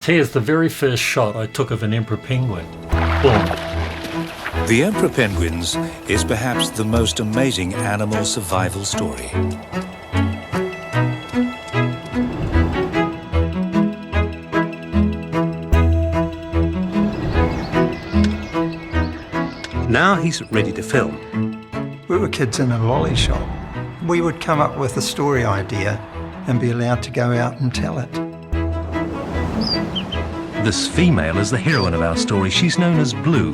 Here's the very first shot I took of an emperor penguin. Boom. The emperor penguins is perhaps the most amazing animal survival story. Now he's ready to film. We were kids in a lolly shop. We would come up with a story idea and be allowed to go out and tell it. This female is the heroine of our story. She's known as Blue.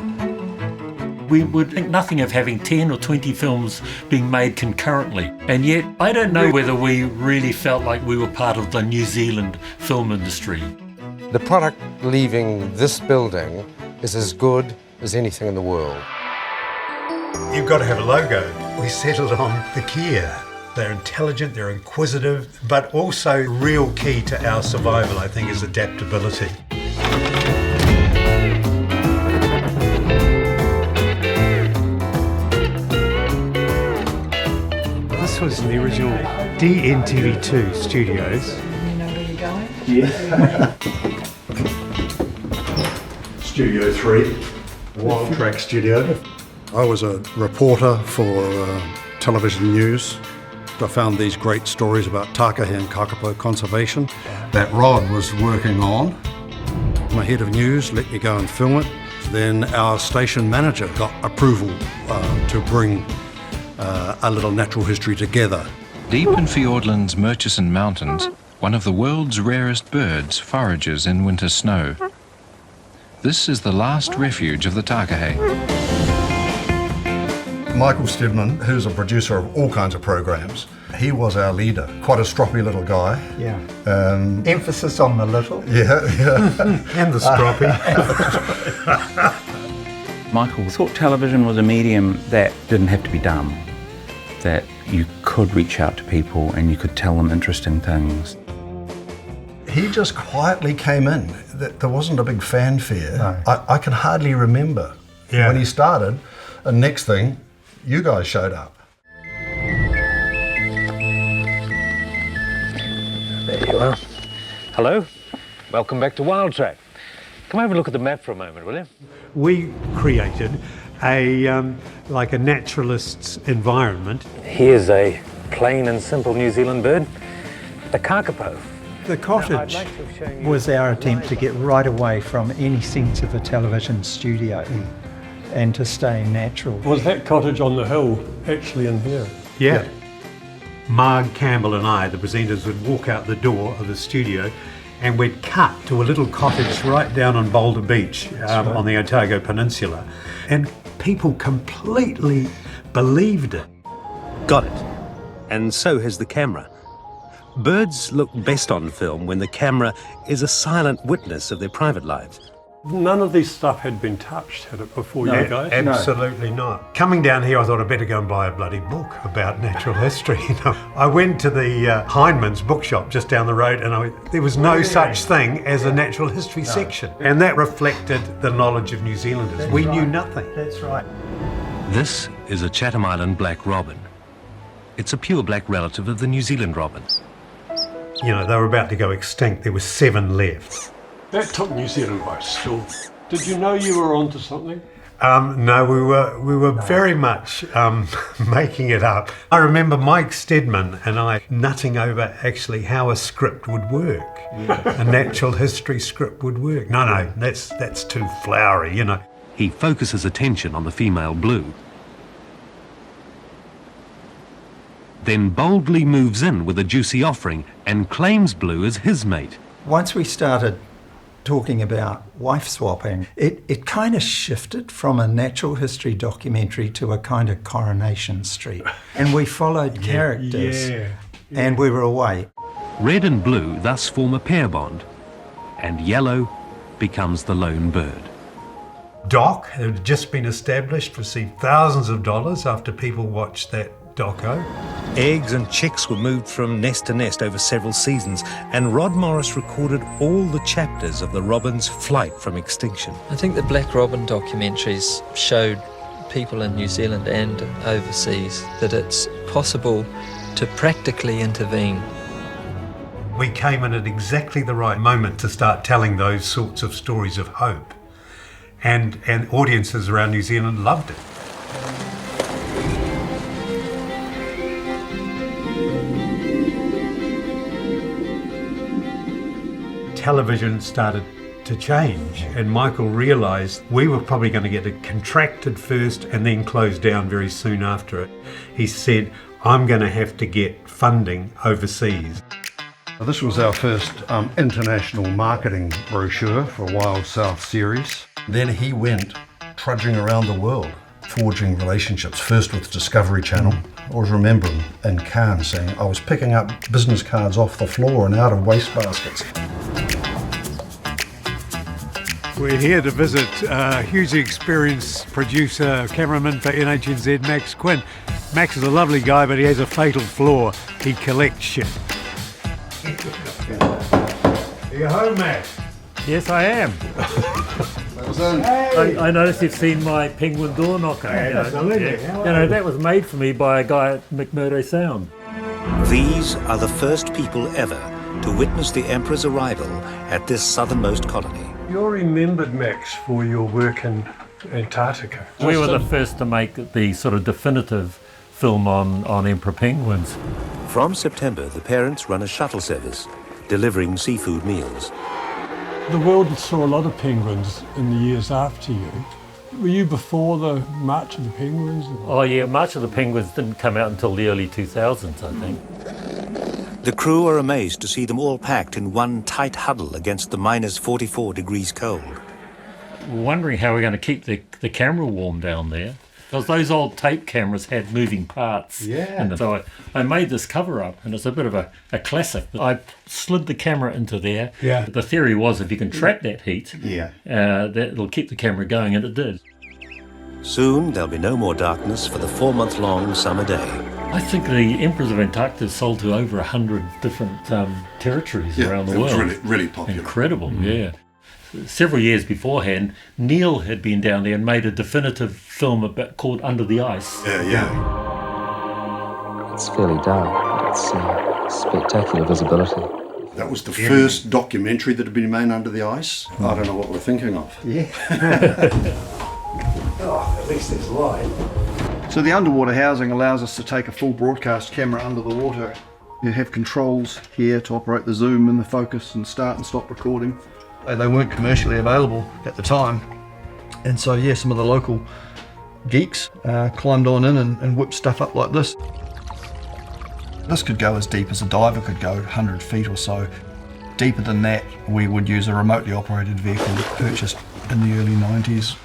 We would think nothing of having 10 or 20 films being made concurrently. And yet, I don't know whether we really felt like we were part of the New Zealand film industry. The product leaving this building is as good as anything in the world. You've got to have a logo. We settled on the Kia. They're intelligent, they're inquisitive, but also real key to our survival, I think, is adaptability. This was the original DNTV2 studios. You know where you're going? Yeah. Studio 3, Wild Track Studio. I was a reporter for television news. I found these great stories about takahe and kakapo conservation that Rod was working on. My head of news let me go and film it. Then our station manager got approval to bring a little natural history together. Deep in Fiordland's Murchison Mountains, one of the world's rarest birds forages in winter snow. This is the last refuge of the takahe. Michael Stedman, who's a producer of all kinds of programs, he was our leader. Quite a stroppy little guy. Yeah. Emphasis on the little. Yeah. And the stroppy. Michael thought television was a medium that didn't have to be dumb, that you could reach out to people and you could tell them interesting things. He just quietly came in. There wasn't a big fanfare. No. I can hardly remember when he started, and next thing, you guys showed up. There you are. Hello, welcome back to Wild Track. Come over and look at the map for a moment, will you? We created a like a naturalist's environment. Here's a plain and simple New Zealand bird, the kakapo. The cottage was our attempt to get right away from any sense of a television studio and to stay natural. Was that cottage on the hill actually in here? Yeah. Marg Campbell and I, the presenters, would walk out the door of the studio and we'd cut to a little cottage right down on Boulder Beach on the Otago Peninsula. And people completely believed it. Got it. And so has the camera. Birds look best on film when the camera is a silent witness of their private lives. None of this stuff had been touched, had it, before you guys? Absolutely not. Coming down here, I thought I'd better go and buy a bloody book about natural history. I went to the Hindman's bookshop just down the road, and there was no such thing as a natural history section. And that reflected the knowledge of New Zealanders. We knew nothing. That's right. This is a Chatham Island black robin. It's a pure black relative of the New Zealand robin. You know, they were about to go extinct. There were 7 left. That took New Zealand by storm. Did you know you were onto something? No, we were very much making it up. I remember Mike Stedman and I nutting over actually how a script would work. A natural history script would work. No, that's too flowery, you know. He focuses attention on the female Blue, then boldly moves in with a juicy offering and claims Blue as his mate. Once we started talking about wife swapping, it kind of shifted from a natural history documentary to a kind of Coronation Street. And we followed characters and we were away. Red and blue thus form a pair bond, and yellow becomes the lone bird. Doc had just been established, received thousands of dollars after people watched that doco. Eggs and chicks were moved from nest to nest over several seasons, and Rod Morris recorded all the chapters of the robin's flight from extinction. I think the Black Robin documentaries showed people in New Zealand and overseas that it's possible to practically intervene. We came in at exactly the right moment to start telling those sorts of stories of hope. And audiences around New Zealand loved it. Television started to change, and Michael realised we were probably going to get it contracted first and then closed down very soon after it. He said, I'm going to have to get funding overseas. This was our first international marketing brochure for Wild South series. Then he went trudging around the world, forging relationships, first with Discovery Channel. I always remember him in Cannes saying, I was picking up business cards off the floor and out of waste baskets. We're here to visit hugely experienced producer, cameraman for NHNZ, Max Quinn. Max is a lovely guy, but he has a fatal flaw. He collects shit. Are you home, Max? Yes, I am. Hey. I noticed you've seen my penguin door knocker. Hey, absolutely. That was made for me by a guy at McMurdo Sound. These are the first people ever to witness the Emperor's arrival at this southernmost colony. You're remembered, Max, for your work in Antarctica. We were the first to make the sort of definitive film on emperor penguins. From September, the parents run a shuttle service, delivering seafood meals. The world saw a lot of penguins in the years after you. Were you before the March of the Penguins? Oh yeah, March of the Penguins didn't come out until the early 2000s, I think. The crew are amazed to see them all packed in one tight huddle against the minus 44 degrees cold. We're wondering how we're going to keep the camera warm down there, because those old tape cameras had moving parts. Yeah. And so I made this cover up, and it's a bit of a classic. I slid the camera into there. Yeah. The theory was if you can trap that heat, Yeah. that it'll keep the camera going, and it did. Soon there'll be no more darkness for the 4-month-long summer day. I think the Emperors of Antarctica sold to over 100 different territories around the world. It was really popular. Incredible, yeah. Several years beforehand, Neil had been down there and made a definitive film called Under the Ice. Yeah. It's fairly dark, but it's spectacular visibility. That was the first documentary that had been made under the ice. I don't know what we're thinking of. Yeah. Oh, at least there's light. So the underwater housing allows us to take a full broadcast camera under the water. You have controls here to operate the zoom and the focus and start and stop recording. They weren't commercially available at the time. And so, yeah, some of the local geeks climbed on in and whipped stuff up like this. This could go as deep as a diver could go, 100 feet or so. Deeper than that, we would use a remotely operated vehicle purchased in the early 90s.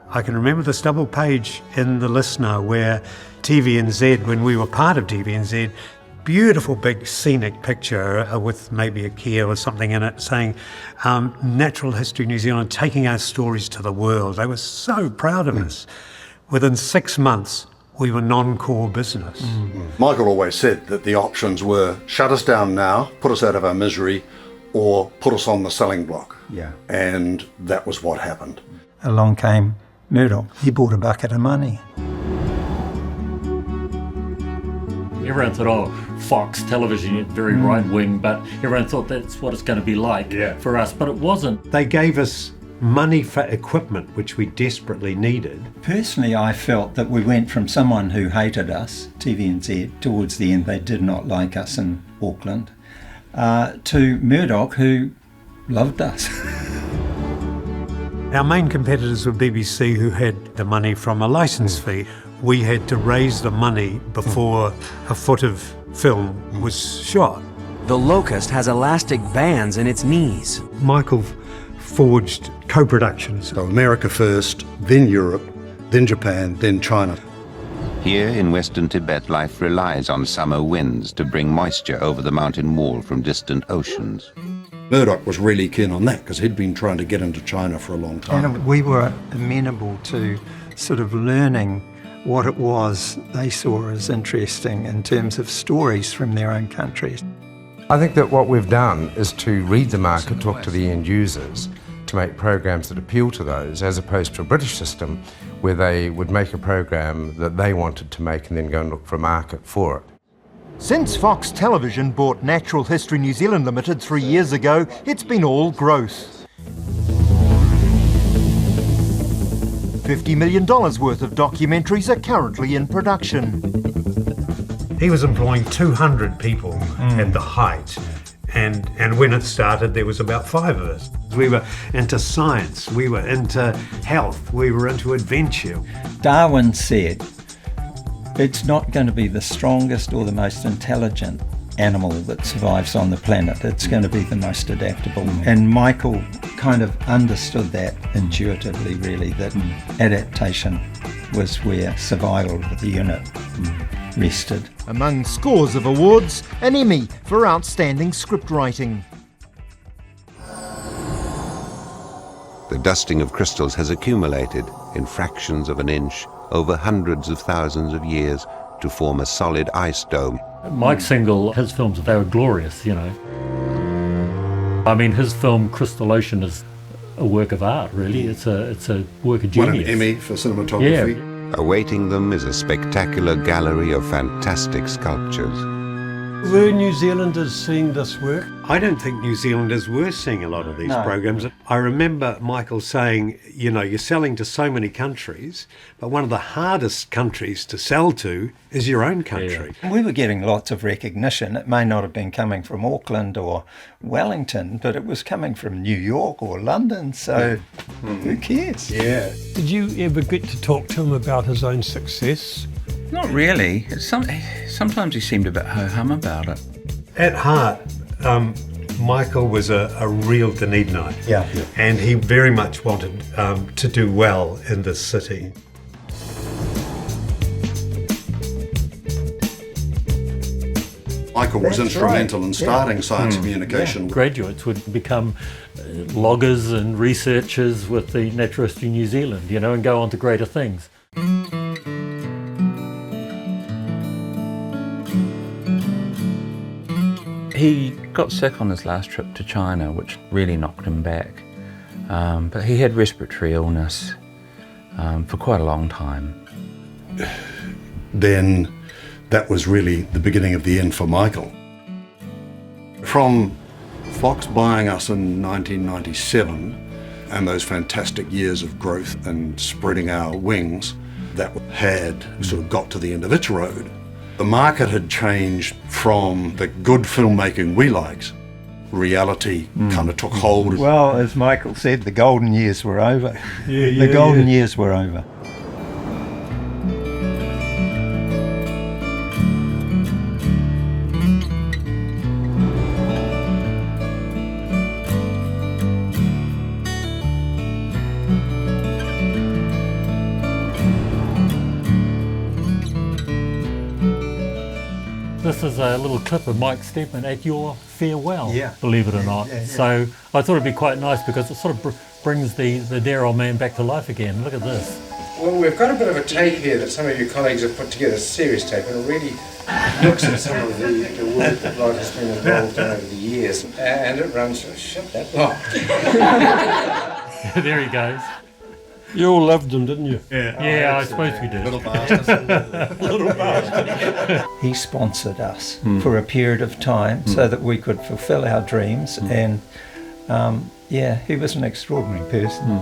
I can remember this double page in the Listener where TVNZ, when we were part of TVNZ, beautiful big scenic picture with maybe a keel or something in it saying Natural History New Zealand taking our stories to the world. They were so proud of us. Within 6 months, we were non-core business. Michael always said that the options were shut us down now, put us out of our misery, or put us on the selling block. Yeah. And that was what happened. Along came Murdoch. He bought a bucket of money. Everyone thought, oh, Fox television, very right-wing, but everyone thought that's what it's going to be like for us, but it wasn't. They gave us money for equipment, which we desperately needed. Personally, I felt that we went from someone who hated us, TVNZ, towards the end they did not like us in Auckland, to Murdoch, who loved us. Our main competitors were BBC, who had the money from a licence fee. We had to raise the money before a foot of film was shot. The Locust has elastic bands in its knees. Michael forged co-productions. So America first, then Europe, then Japan, then China. Here in western Tibet, life relies on summer winds to bring moisture over the mountain wall from distant oceans. Murdoch was really keen on that because he'd been trying to get into China for a long time. And we were amenable to sort of learning what it was they saw as interesting in terms of stories from their own countries. I think that what we've done is to read the market, talk to the end users, to make programs that appeal to those, as opposed to a British system where they would make a program that they wanted to make and then go and look for a market for it. Since Fox Television bought Natural History New Zealand Limited 3 years ago, it's been all growth. $50 million worth of documentaries are currently in production. He was employing 200 people at the height. And when it started, there was about 5 of us. We were into science, we were into health, we were into adventure. Darwin said, it's not going to be the strongest or the most intelligent animal that survives on the planet. It's going to be the most adaptable. And Michael kind of understood that intuitively, really, that adaptation was where survival of the unit rested. Among scores of awards, an Emmy for outstanding script writing. The dusting of crystals has accumulated in fractions of an inch over hundreds of thousands of years to form a solid ice dome. Mike Single, his films, they were glorious, you know. I mean, his film Crystal is a work of art, really. It's a work of genius. Won an Emmy for cinematography. Yeah. Awaiting them is a spectacular gallery of fantastic sculptures. Were New Zealanders seeing this work? I don't think New Zealanders were seeing a lot of these programs. I remember Michael saying, you know, you're selling to so many countries, but one of the hardest countries to sell to is your own country. Yeah. We were getting lots of recognition. It may not have been coming from Auckland or Wellington, but it was coming from New York or London, so who cares? Yeah. Did you ever get to talk to him about his own success? Not really. Sometimes he seemed a bit ho-hum about it. At heart, Michael was a real Dunedinite. Yeah. And he very much wanted to do well in this city. Michael was instrumental in starting science communication. Yeah. Graduates would become loggers and researchers with the Natural History New Zealand, you know, and go on to greater things. He got sick on his last trip to China, which really knocked him back. But he had respiratory illness for quite a long time. Then that was really the beginning of the end for Michael. From Fox buying us in 1997 and those fantastic years of growth and spreading our wings, that had sort of got to the end of its road. The market had changed from the good filmmaking we liked. Reality kind of took hold. Well, as Michael said, the golden years were over. The golden years were over. This is a little clip of Mike Stedman at your farewell, believe it or not. Yeah. So I thought it'd be quite nice because it sort of brings the dear old man back to life again. Look at this. Well, we've got a bit of a tape here that some of your colleagues have put together, serious tape, and it really looks at some of the work that Rod has been involved in over the years. And it runs, shut that long. There he goes. You all loved him, didn't you? Yeah, I suppose we did. Little bastard. Little bastard. He sponsored us for a period of time so that we could fulfill our dreams, and he was an extraordinary person.